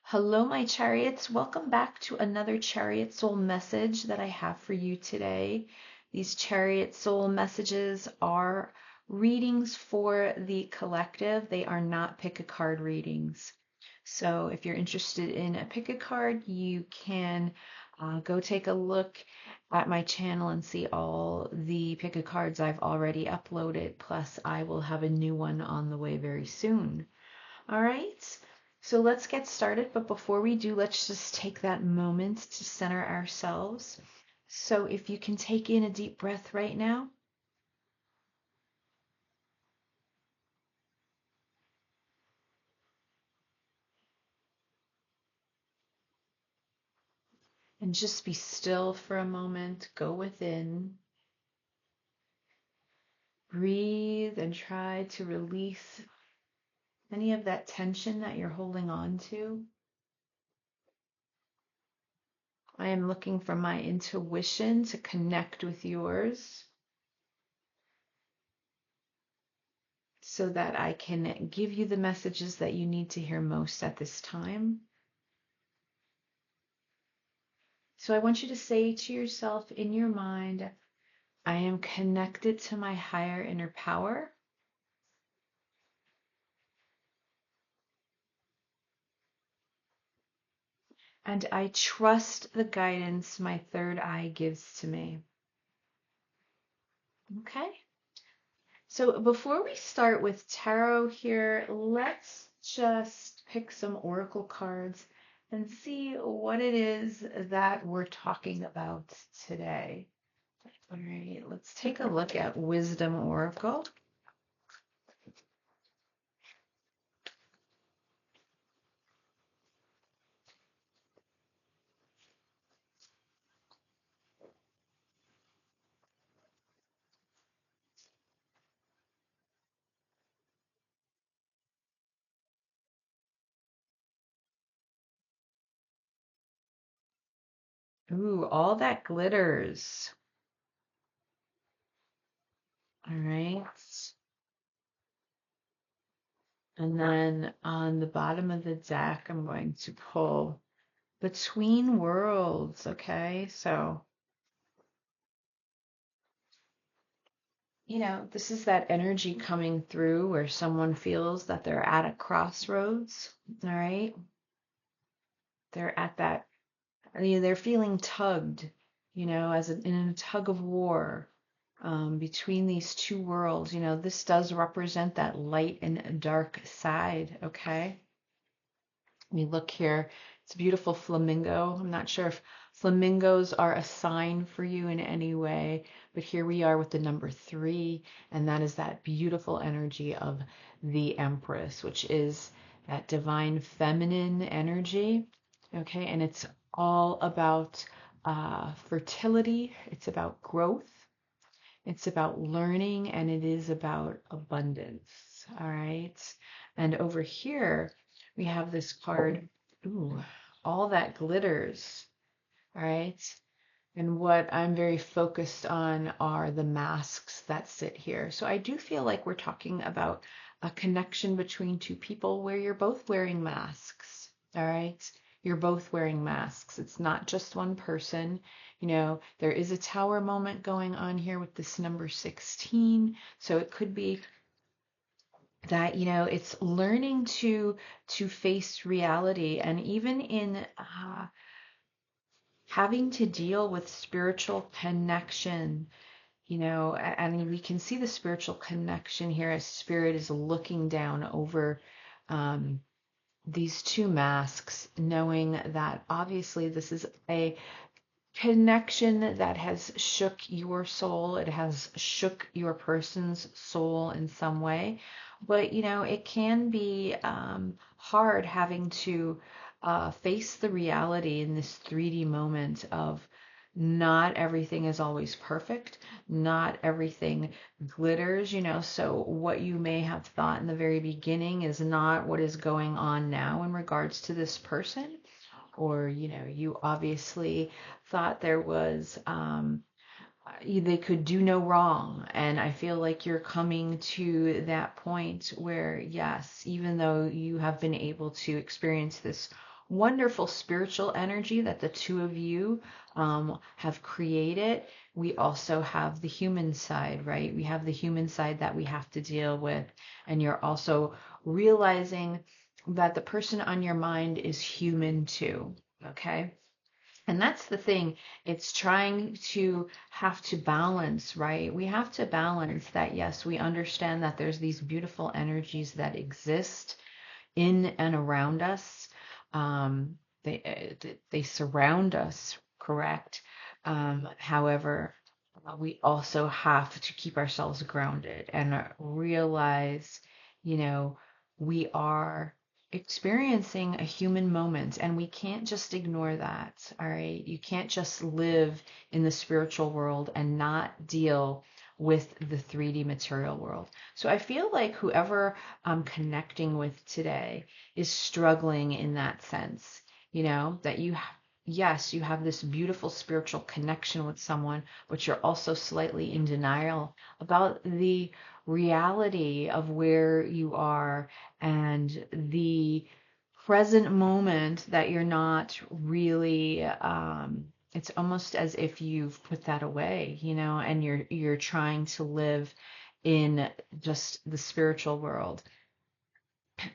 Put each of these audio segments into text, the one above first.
Hello, my chariots. Welcome back to another chariot soul message that I have for you today. These chariot soul messages are readings for the collective. They are not pick a card readings. So if you're interested in a pick a card, you can go take a look at my channel and see all the pick a cards I've already uploaded. Plus, I will have a new one on the way very soon. All right, so let's get started. But before we do, let's just take that moment to center ourselves. So if you can take in a deep breath right now. And just be still for a moment. Go within. Breathe and try to release any of that tension that you're holding on to. I am looking for my intuition to connect with yours so that I can give you the messages that you need to hear most at this time. So I want you to say to yourself in your mind, I am connected to my higher inner power. And I trust the guidance my third eye gives to me. Okay. So before we start with tarot here, let's just pick some oracle cards and see what it is that we're talking about today. All right, let's take a look at Wisdom Oracle. Ooh, all that glitters. All right. And then on the bottom of the deck, I'm going to pull Between Worlds. Okay. So, this is that energy coming through where someone feels that they're at a crossroads. All right. They're at that, they're feeling tugged, in a tug of war. Between these two worlds, this does represent that light and dark side, okay? We look here, it's a beautiful flamingo. I'm not sure if flamingos are a sign for you in any way, but here we are with the number 3, and that is that beautiful energy of the Empress, which is that divine feminine energy, okay? And it's all about fertility, it's about growth, it's about learning, and it is about abundance. All right. And over here, we have this card. Ooh, all that glitters. All right. And what I'm very focused on are the masks that sit here. So I do feel like we're talking about a connection between two people where you're both wearing masks. All right. You're both wearing masks. It's not just one person. There is a tower moment going on here with this number 16. So it could be that, it's learning to face reality, and even in having to deal with spiritual connection, and we can see the spiritual connection here as spirit is looking down over these two masks, knowing that obviously this is a connection that has shook your soul. It has shook your person's soul in some way. But, it can be hard having to face the reality in this 3D moment of not everything is always perfect. Not everything glitters, so what you may have thought in the very beginning is not what is going on now in regards to this person. Or, you obviously thought there was, they could do no wrong. And I feel like you're coming to that point where, yes, even though you have been able to experience this wonderful spiritual energy that the two of you have created. We also have the human side, right? We have the human side that we have to deal with. And you're also realizing that the person on your mind is human too. Okay. And that's the thing. It's trying to have to balance, right? We have to balance that. Yes, we understand that there's these beautiful energies that exist in and around us. Um, they surround us, correct? However, we also have to keep ourselves grounded and realize, you know, we are experiencing a human moment and we can't just ignore that. All right. You can't just live in the spiritual world and not deal with the 3D material world. So I feel like whoever I'm connecting with today is struggling in that sense, that yes, you have this beautiful spiritual connection with someone, but you're also slightly in denial about the reality of where you are and the present moment that you're not really it's almost as if you've put that away, and you're trying to live in just the spiritual world.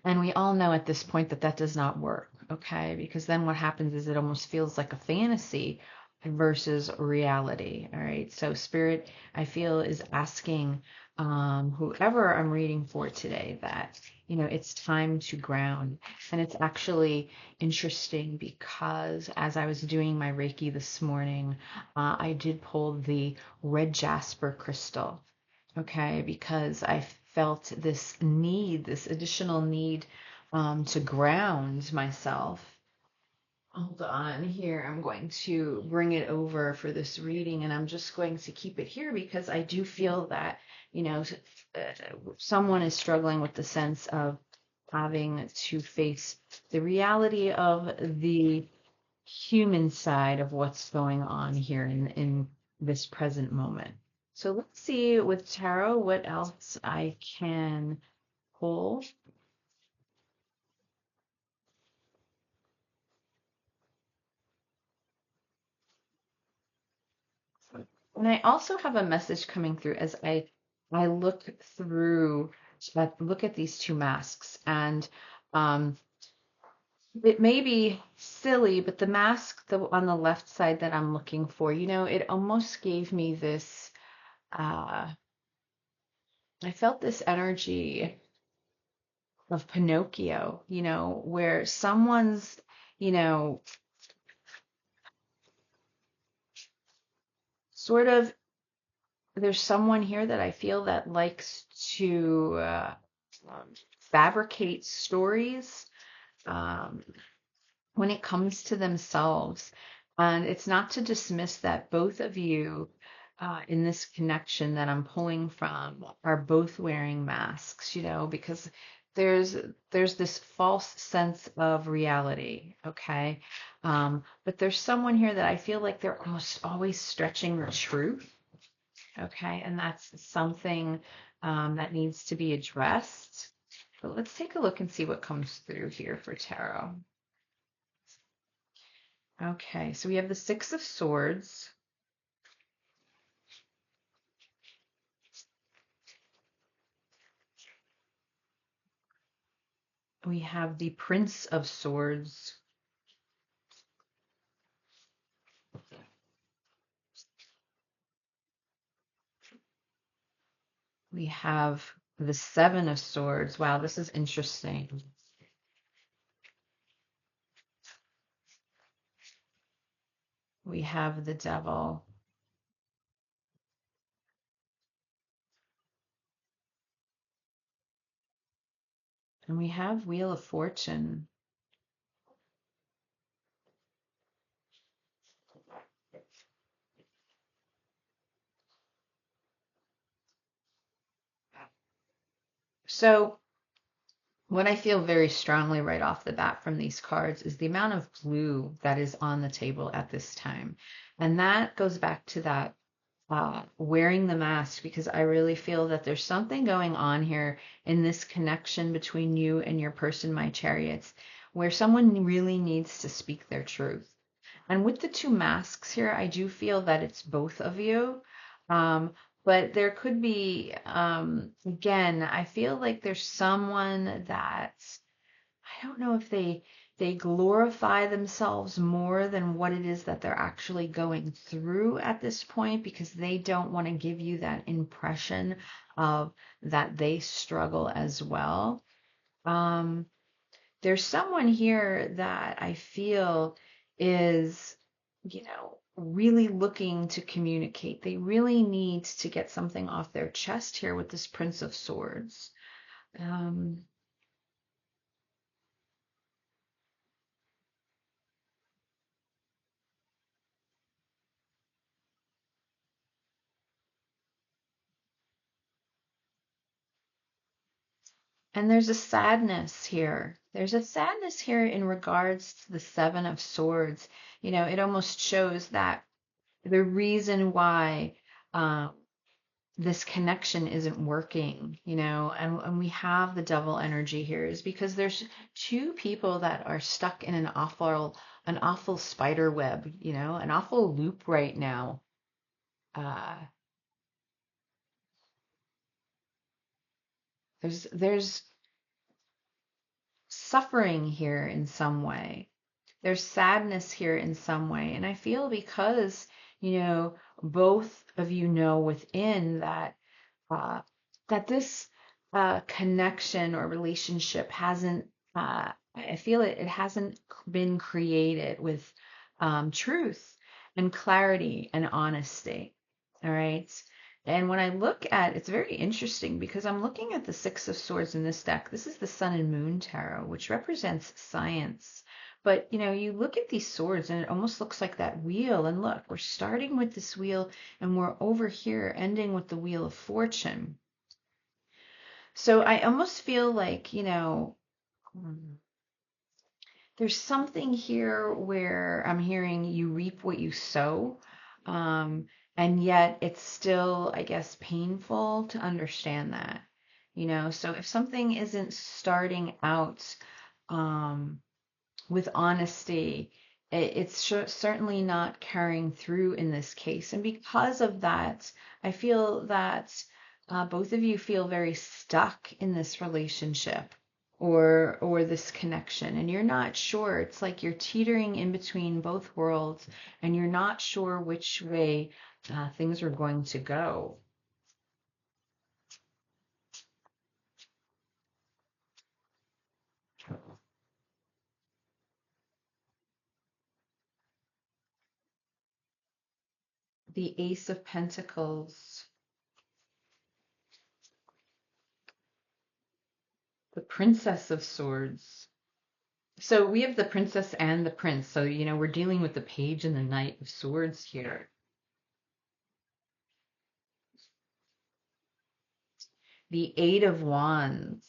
And we all know at this point that that does not work, okay? Because then what happens is it almost feels like a fantasy versus reality, all right? So Spirit, I feel, is asking whoever I'm reading for today that, it's time to ground. And it's actually interesting because as I was doing my Reiki this morning, I did pull the red jasper crystal. Okay, because I felt this need, this additional need to ground myself. Hold on here. I'm going to bring it over for this reading, and I'm just going to keep it here because I do feel that, uh, someone is struggling with the sense of having to face the reality of the human side of what's going on here in this present moment. So let's see with tarot what else I can pull. And I also have a message coming through as I look through look at these two masks, and um it may be silly, but the mask on the left side that I'm looking for, it almost gave me this I felt this energy of Pinocchio, where someone's, you know, sort of, there's someone here that I feel that likes to um, fabricate stories um, when it comes to themselves. And it's not to dismiss that both of you in this connection that I'm pulling from are both wearing masks, because there's there's this false sense of reality, okay? But there's someone here that I feel like they're almost always stretching the truth, okay? And that's something that needs to be addressed. But let's take a look and see what comes through here for tarot. Okay, so we have the Six of Swords. We have the Prince of Swords. We have the Seven of Swords. Wow, this is interesting. We have the Devil. And we have Wheel of Fortune. So what I feel very strongly right off the bat from these cards is the amount of blue that is on the table at this time. And that goes back to that wearing the mask, because I really feel that there's something going on here in this connection between you and your person, my chariots, where someone really needs to speak their truth. And with the two masks here, I do feel that it's both of you. Um, but there could be, again, I feel like there's someone that I don't know if they glorify themselves more than what it is that they're actually going through at this point, because they don't want to give you that impression of that they struggle as well. Um, there's someone here that I feel is, really looking to communicate. They really need to get something off their chest here with this Prince of Swords. Um, And there's a sadness here. There's a sadness here in regards to the Seven of Swords. It almost shows that the reason why this connection isn't working, and we have the devil energy here is because there's two people that are stuck in an awful spider web, an awful loop right now. Uh, there's suffering here in some way. There's sadness here in some way. And I feel because, both of you know within uh, that this connection or relationship hasn't, I feel it hasn't been created with truth and clarity and honesty. All right. And when I look at, it's very interesting because I'm looking at the Six of Swords in this deck. This is the Sun and Moon Tarot, which represents science. But, you look at these swords and it almost looks like that wheel. And look, we're starting with this wheel and we're over here ending with the Wheel of Fortune. So I almost feel like, there's something here where I'm hearing you reap what you sow. Um, and yet it's still, I guess, painful to understand that, so if something isn't starting out, um, with honesty, it's certainly not carrying through in this case. And because of that, I feel that both of you feel very stuck in this relationship or this connection, and you're not sure. It's like you're teetering in between both worlds, and you're not sure which way things are going to go. The Ace of Pentacles, the Princess of Swords. So we have the princess and the prince. So, we're dealing with the page and the knight of swords here. The Eight of Wands.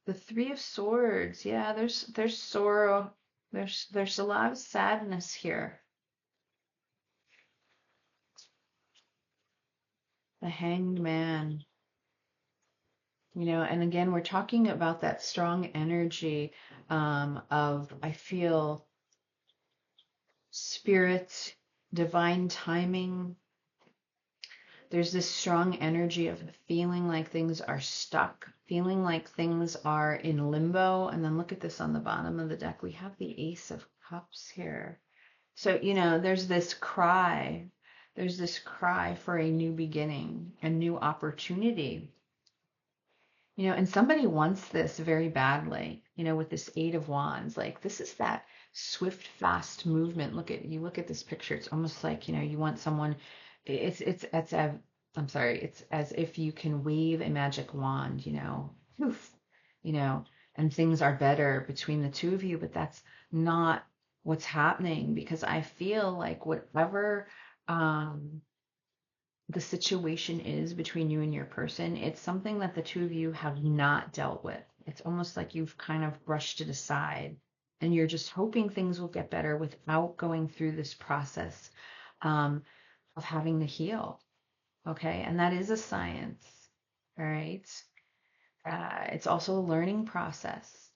The Three of Swords. Yeah, there's sorrow. There's a lot of sadness here. The Hanged Man. And again, we're talking about that strong energy of, I feel, spirit, divine timing. There's this strong energy of feeling like things are stuck, feeling like things are in limbo. And then look at this on the bottom of the deck. We have the Ace of Cups here. So, there's this cry. There's this cry for a new beginning, a new opportunity. And somebody wants this very badly, with this Eight of Wands. Like, this is that swift, fast movement. Look at this picture. It's almost like, you want someone, I'm sorry, it's as if you can wave a magic wand, poof, and things are better between the two of you, but that's not what's happening, because I feel like whatever, the situation is between you and your person, it's something that the two of you have not dealt with. It's almost like you've kind of brushed it aside and you're just hoping things will get better without going through this process of having to heal. Okay, and that is a science. All right. It's also a learning process.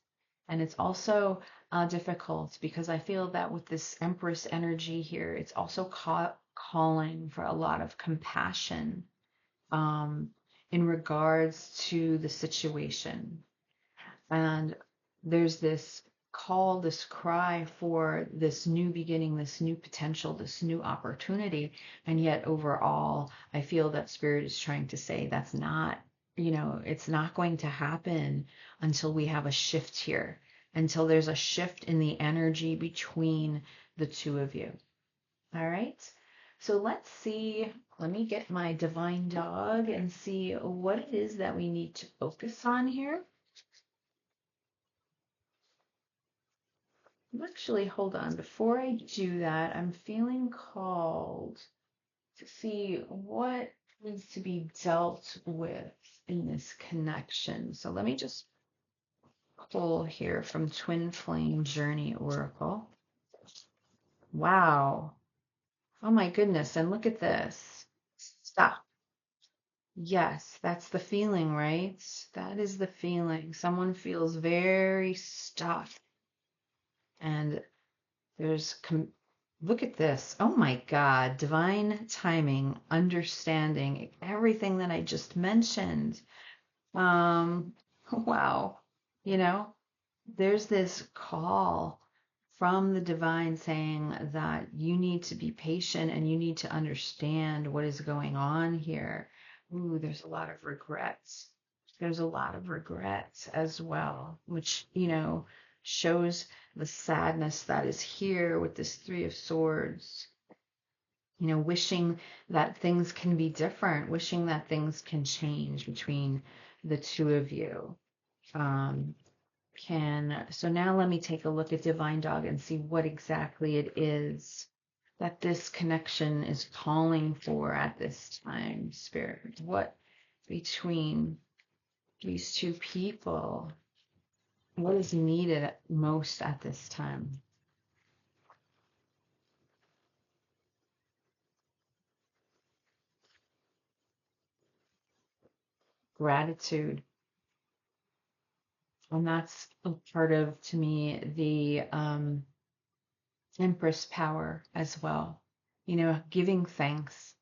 And it's also difficult because I feel that with this Empress energy here, it's also calling for a lot of compassion um, in regards to the situation. And there's this call, this cry for this new beginning, this new potential, this new opportunity. And yet, overall, I feel that Spirit is trying to say that's not, it's not going to happen until we have a shift here, until there's a shift in the energy between the two of you. All right. So let's see. Let me get my divine dog and see what it is that we need to focus on here. Actually, hold on. Before I do that, I'm feeling called to see what needs to be dealt with in this connection. So let me just pull here from Twin Flame Journey Oracle. Wow. Oh my goodness. And look at this. Stop. Yes, that's the feeling, right? That is the feeling. Someone feels very stuck. And there's, look at this. Oh my God. Divine timing, understanding, everything that I just mentioned. Wow. You know, there's this call from the divine saying that you need to be patient and you need to understand what is going on here. Ooh, there's a lot of regrets. There's a lot of regrets as well, which, shows the sadness that is here with this Three of Swords. Wishing that things can be different, wishing that things can change between the two of you. So now let me take a look at Divine Dog and see what exactly it is that this connection is calling for at this time, Spirit. What between these two people, what is needed most at this time? Gratitude. And that's a part of, to me, the Empress power as well. Giving thanks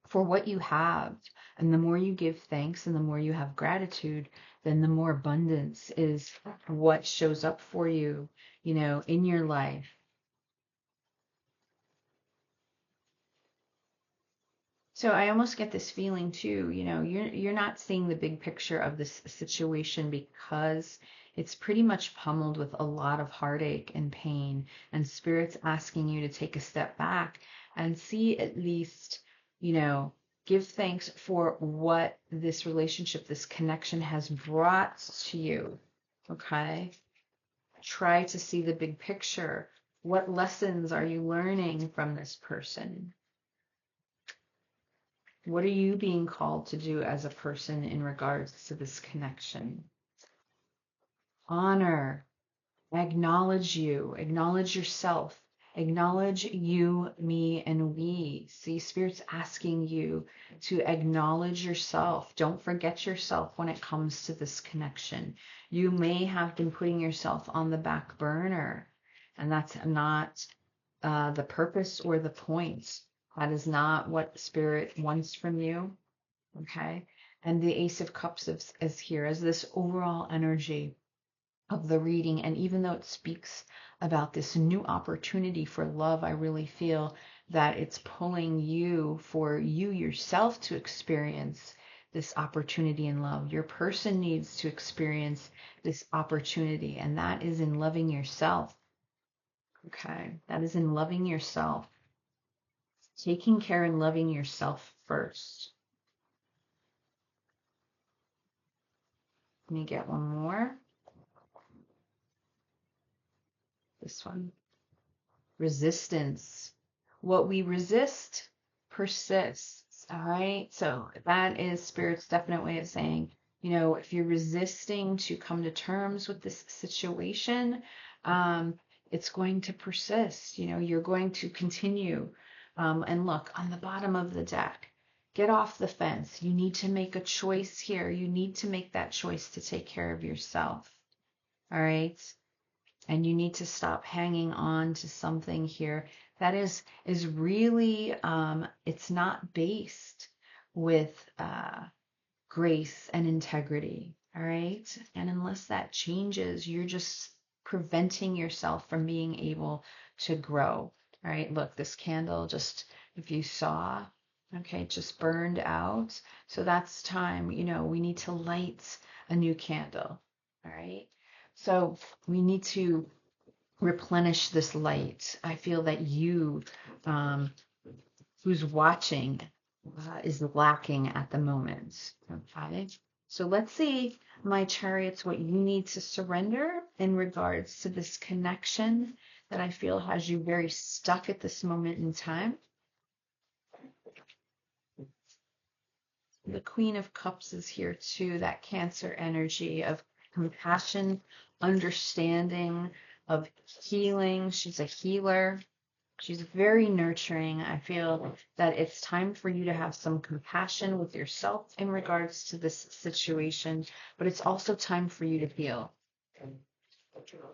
for what you have. And the more you give thanks and the more you have gratitude, then the more abundance is what shows up for you, in your life. So I almost get this feeling too, you're not seeing the big picture of this situation because it's pretty much pummeled with a lot of heartache and pain, and Spirit's asking you to take a step back and see at least, give thanks for what this relationship, this connection has brought to you. Okay? Try to see the big picture. What lessons are you learning from this person? What are you being called to do as a person in regards to this connection? Honor, acknowledge you, acknowledge yourself, acknowledge you, me, and we. See, Spirit's asking you to acknowledge yourself. Don't forget yourself when it comes to this connection. You may have been putting yourself on the back burner, and that's not the purpose or the point. That is not what Spirit wants from you. Okay. And the Ace of Cups is here as this overall energy of the reading. And even though it speaks about this new opportunity for love, I really feel that it's pulling you for you yourself to experience this opportunity in love. Your person needs to experience this opportunity, and that is in loving yourself. Okay. That is in loving yourself. Taking care and loving yourself first. Let me get one more. This one. Resistance. What we resist persists. All right. So that is Spirit's definite way of saying, if you're resisting to come to terms with this situation, it's going to persist. You're going to continue. And look on the bottom of the deck. Get off the fence. You need to make a choice here. You need to make that choice to take care of yourself. All right? And you need to stop hanging on to something here that is really, it's not based with grace and integrity. All right? And unless that changes, you're just preventing yourself from being able to grow. All right? Look, this candle just, if you saw, okay, just burned out. So that's time, you know, we need to light a new candle. All right? So we need to replenish this light. I feel that you, who's watching, is lacking at the moment. Okay. So let's see, my chariots, what you need to surrender in regards to this connection that I feel has you very stuck at this moment in time. The Queen of Cups is here too, that Cancer energy of compassion, understanding, of healing. She's a healer. She's very nurturing. I feel that it's time for you to have some compassion with yourself in regards to this situation, but it's also time for you to heal.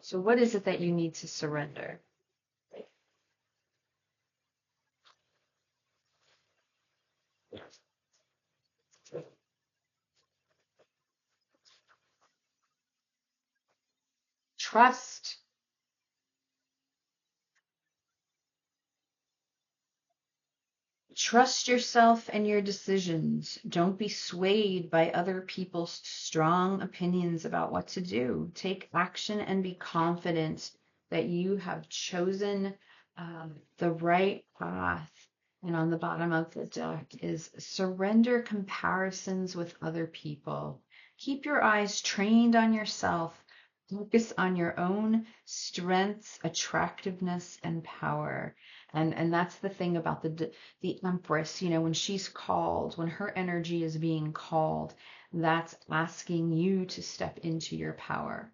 So what is it that you need to surrender? Trust. Trust yourself and your decisions. Don't be swayed by other people's strong opinions about what to do. Take action and be confident that you have chosen the right path. And on the bottom of the deck is surrender comparisons with other people. Keep your eyes trained on yourself. Focus on your own strengths, attractiveness, and power. And that's the thing about the Empress, you know, when she's called, when her energy is being called, that's asking you to step into your power,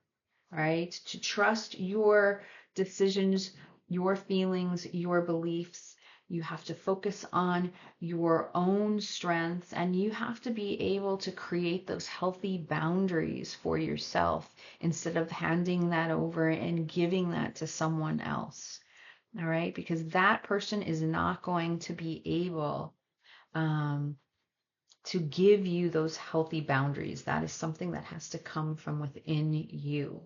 right? To trust your decisions, your feelings, your beliefs. You have to focus on your own strengths, and you have to be able to create those healthy boundaries for yourself instead of handing that over and giving that to someone else. All right, because that person is not going to be able to give you those healthy boundaries. That is something that has to come from within you.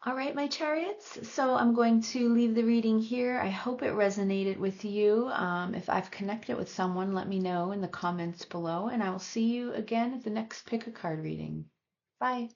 All right, my chariots. So I'm going to leave the reading here. I hope it resonated with you. If I've connected with someone, let me know in the comments below, and I will see you again at the next pick a card reading. Bye.